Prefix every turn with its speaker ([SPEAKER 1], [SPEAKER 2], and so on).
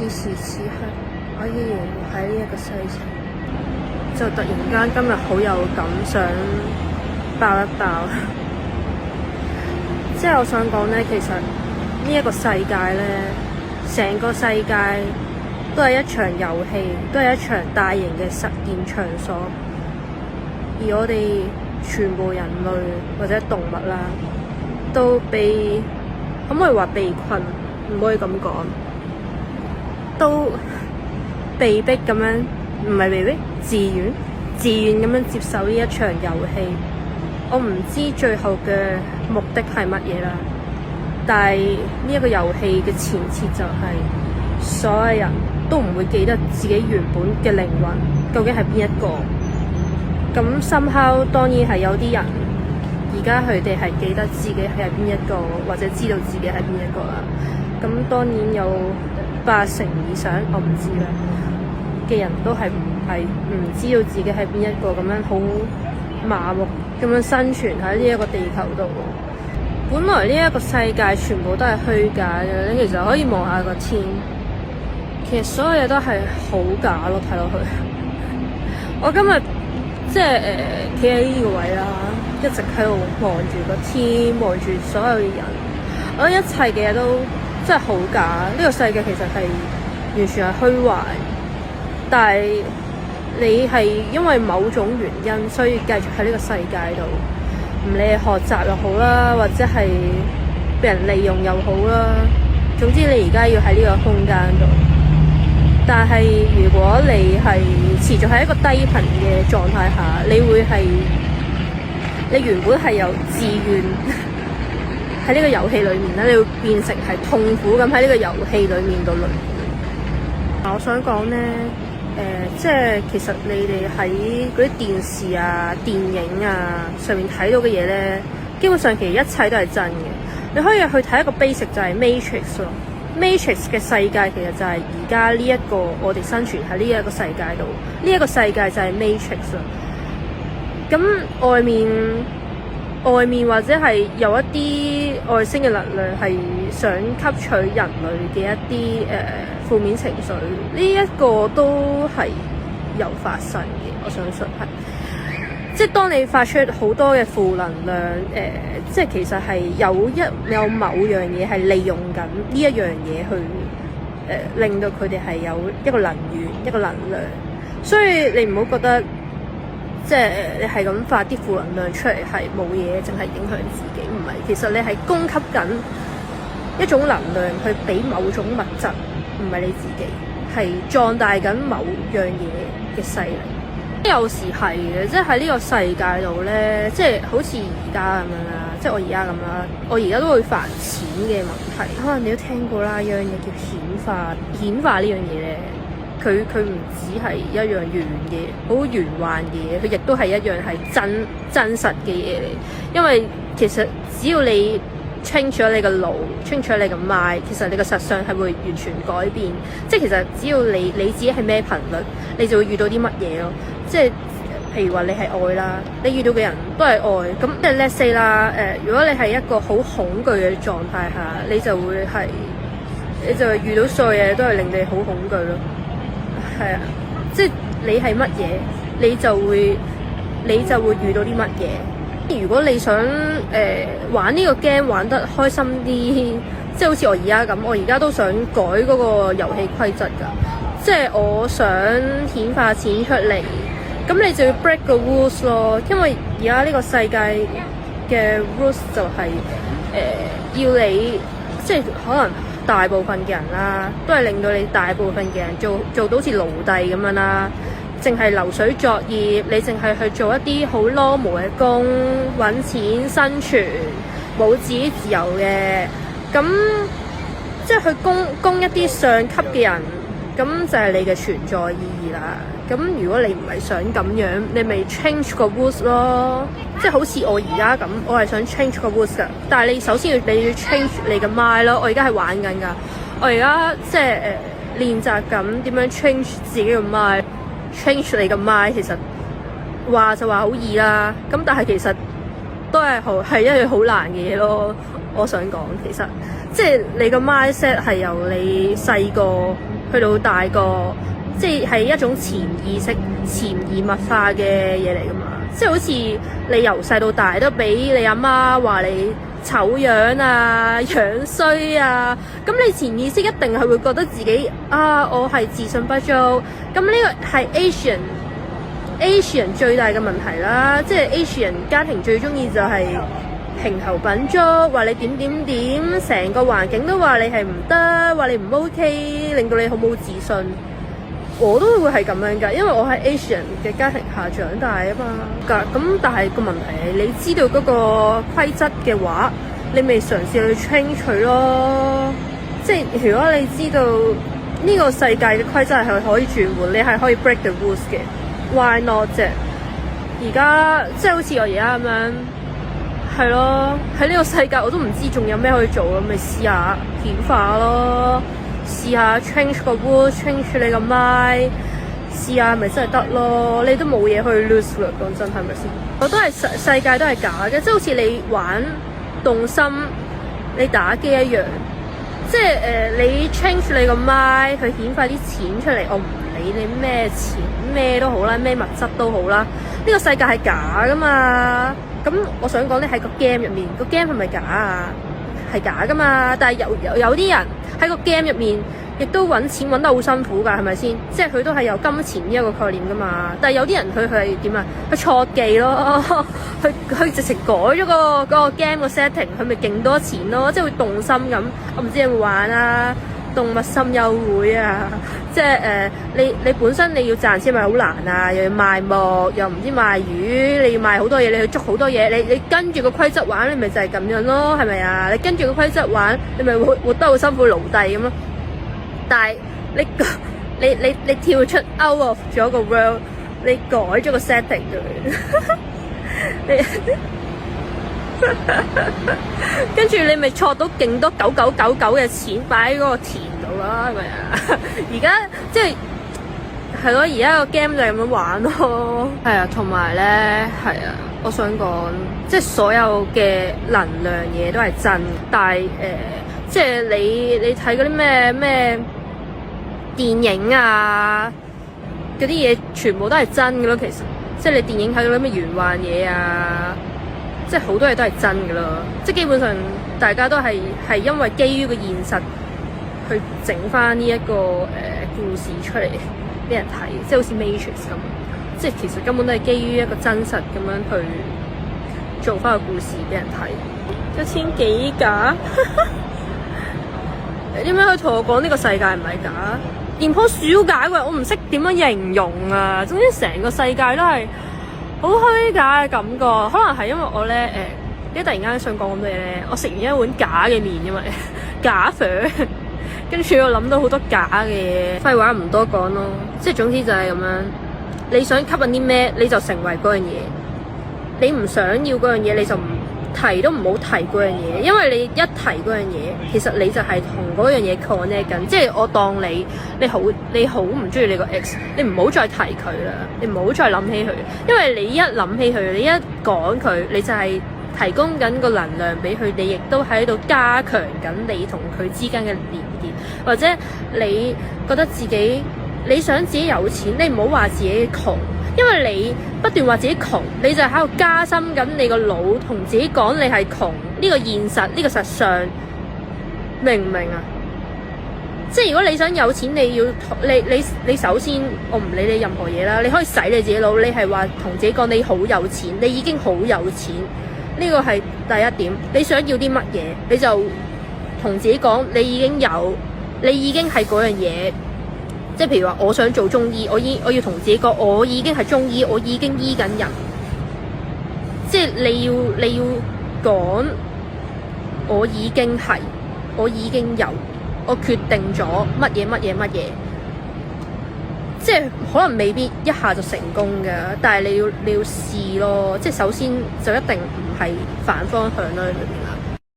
[SPEAKER 1] 此時此刻，我依然活喺呢一個世上，就突然間今日好有感想爆一爆。即係我想講呢，其實呢一個世界呢，成個世界都係一場遊戲，都係一場大型嘅實驗場所，而我哋全部人類或者動物啦，都被可唔可以話被困？唔可以咁講，都被逼咁樣，唔係被逼，自願咁樣接受呢一場遊戲。我唔知最後嘅目的係乜嘢啦，但係呢一個遊戲嘅前設就係所有人都唔會記得自己原本嘅靈魂究竟係邊一個。咁somehow當然係有啲人而家佢哋係記得自己係邊一個，或者知道自己係邊一個啦。咁當然有80%以上，我唔知啦嘅人都係唔知道自己係邊一個，咁樣好麻木咁樣生存喺呢一個地球度。本來呢一個世界全部都係虛假嘅，你其實可以望下個天，其實所有嘢都係好假咯，睇落去。我今日即係企喺呢個位啦，一直喺度望住個天，望住所有嘅人，我覺得一切嘅嘢都真係好假。呢個世界其實係完全係虛幻，但係你係因為某種原因，所以繼續喺呢個世界度，唔理係學習又好啦，或者係被人利用又好啦，總之你而家要喺呢個空間度。但係如果你係持續喺一個低頻嘅狀態下，你原本係有自願喺呢個遊戲裏面咧，你會變成係痛苦咁喺呢個遊戲裏面度輪迴。我想講呢，即係其實你哋喺嗰啲電視啊、電影啊上面睇到嘅嘢呢，基本上其實一切都係真嘅。你可以去睇一個 basic 就係 Matrix 咯。Matrix 嘅世界其實就係而家呢一個我哋生存喺呢一個世界度，呢一個世界就係 Matrix 啦。咁外面或者係有一啲外星嘅能量係想吸取人類嘅一啲負面情緒，呢一個都係有發生嘅，我相信係。即係當你發出好多嘅負能量，即係其實係有某樣嘢係利用緊呢一樣嘢去令到佢哋係有一個能源、一個能量。所以你唔好覺得即係你係咁發啲負能量出嚟係冇嘢，淨係影響自己。唔係，其實你係供給緊一種能量去俾某種物質，唔係你自己，係壯大緊某樣嘢嘅勢力。有時係嘅，即係喺呢個世界度咧，即係好似而家咁樣啦，即係我而家咁啦，我而家都會煩錢嘅問題。可能你都聽過啦，有樣嘢叫顯化。顯化呢樣嘢咧，佢唔只係一樣圓嘅，好玄幻嘅嘢，佢亦都係一樣係真實嘅嘢嚟。因為其實只要你清楚你個腦，清楚你個 mind， 其實你個實相係會完全改變。即係其實只要你自己係咩頻率，你就會遇到啲乜嘢咯。即係譬如話你係愛啦，你遇到嘅人都係愛。咁即係 let's say 啦，如果你係一個好恐懼嘅狀態下，你就會遇到所有嘢都係令你好恐懼咯。係啊，即係你係乜嘢，你就會遇到啲乜嘢。如果你想玩呢個 game 玩得開心啲，即係好似我而家咁，我而家都想改嗰個遊戲規則㗎。即係我想顯化錢出嚟，咁你就要 break 個 rules 咯。因為而家呢個世界嘅 rules 就係要你即係可能大部分嘅人啦，都係令到你大部分嘅人做到好似奴隸咁樣啦。淨係流水作業，你淨係去做一啲好 normal 嘅工，揾錢生存，冇自己自由嘅。咁即係去供一啲上級嘅人，咁就係你嘅存在意義啦。咁如果你唔係想咁樣，你咪 change 個 rules 咯。即係好似我而家咁，我係想 change 個 rules 噶，但係你首先你要 change 你嘅 mind 咯。我而家係玩緊㗎，我而家即係練習緊點樣 change 自己嘅 mind。change 你嘅 mind 其實話就話好易啦，咁但係其實都係一樣好難嘅嘢咯。我想講其實即係你個 mindset 係由你細個去到大個，即係一種潛意識、潛移默化嘅嘢嚟噶嘛。即係好似你由細到大都俾你阿媽話你醜樣啊、樣衰啊，咁你潛意識一定係會覺得自己我係自信不足。咁呢個係 Asian 最大嘅問題啦，即係 Asian 家庭最中意就係評頭品足，話你點，成個環境都話你係唔得，話你唔 OK， 令到你好冇自信。我都會係咁樣㗎，因為我喺 Asian 嘅家庭下長大啊嘛。咁但係個問題係，你知道嗰個規則嘅話，你咪嘗試去 change 佢咯。即係如果你知道呢個世界嘅規則係可以轉換，你係可以 break the rules 嘅。Why not 啫？而家即係好似我而家咁樣，係咯，喺呢個世界我都唔知仲有咩可以做咁，咪試下顯化咯。試下 change 個 rules，change 你個 mind， 試下咪真係得咯。你都冇嘢去 lose 啦，講真係咪先？我都係世界都係假嘅，即係好似你玩動心，你打機一樣。即係你 change 你個 mind 去顯化啲錢出嚟，我唔理你咩錢咩都好啦，咩物質都好啦。呢個世界係假噶嘛。咁我想講咧，喺個 game 入面，個 game 係咪假啊？係假噶嘛。但係有啲人喺個 game 入面，亦都揾錢揾得好辛苦㗎，係咪先？即係佢都係有金錢呢一個概念㗎嘛。但係有啲人佢係點啊？佢錯技咯，佢直情改咗個 game 個 setting， 佢咪勁多錢咯，即係會動心咁。我唔知有冇玩啊？動物森友會啊，即係你本身你要賺錢咪好難啊，又要賣木，又唔知賣魚，你要賣好多嘢，你去捉好多嘢，你跟住個規則玩，你咪就係咁樣咯，係咪啊？你跟住個規則玩，你咪活得好辛苦奴隸咁咯。但係你跳出 out of 咗個 world， 你改咗個 setting 跟住你咪錯到勁多9999嘅錢擺喺嗰個田度啦，係咪啊？而家即係咯，而家個 game 就係咁樣玩咯。係啊，同埋咧係啊，我想講即係所有嘅能量嘢都係真，但係即係你睇嗰啲咩電影啊，嗰啲嘢全部都係真嘅咯。其實即係你電影睇嗰啲咩玄幻嘢啊，即係好多嘢都係真嘅咯。即係基本上大家都係因為基於個現實去整翻呢一個故事出嚟俾人睇，即係好似 Matrix 咁。即係其實根本都係基於一個真實咁樣去做翻個故事俾人睇。1000幾架？你點解可以同我講呢個世界唔係假？連棵樹都假嘅，我唔識點樣形容啊！總之成個世界都係好虛假嘅感覺。可能係因為我咧突然間想講咁多嘢咧，我食完一碗假嘅麵，因為假粉，跟住我諗到好多假嘅嘢。廢話唔多講咯，即係總之就係咁樣。你想吸引啲咩，你就成為嗰樣嘢；你唔想要嗰樣嘢，你就提都唔好提嗰樣嘢，因為你一提嗰樣嘢，其實你就係同嗰樣嘢 connect 緊。即係我當你好唔中意你個 ex， 你唔好再提佢啦，你唔好再諗起佢，因為你一諗起佢，你一講佢，你就係提供緊個能量俾佢，你亦都喺度加強緊你同佢之間嘅連結。或者你覺得自己你想自己有錢，你唔好話自己窮。因為你不斷話自己窮，你就喺度加深緊你個腦同自己講你係窮呢個現實，呢個實相，明唔明啊？即係如果你想有錢，你要你首先我唔理你任何嘢啦，你可以洗你自己腦，你係話同自己講你好有錢，你已經好有錢，呢個係第一點。你想要啲乜嘢，你就同自己講你已經有，你已經係嗰樣嘢。即係譬如話，我想做中醫，我要同自己講，我已經係中醫，我已經醫緊人。即係你要講，我已經係，我已經有，我決定咗乜嘢。即係可能未必一下就成功㗎，但係你要試咯。即係首先就一定唔係反方向啦，你明唔明啊？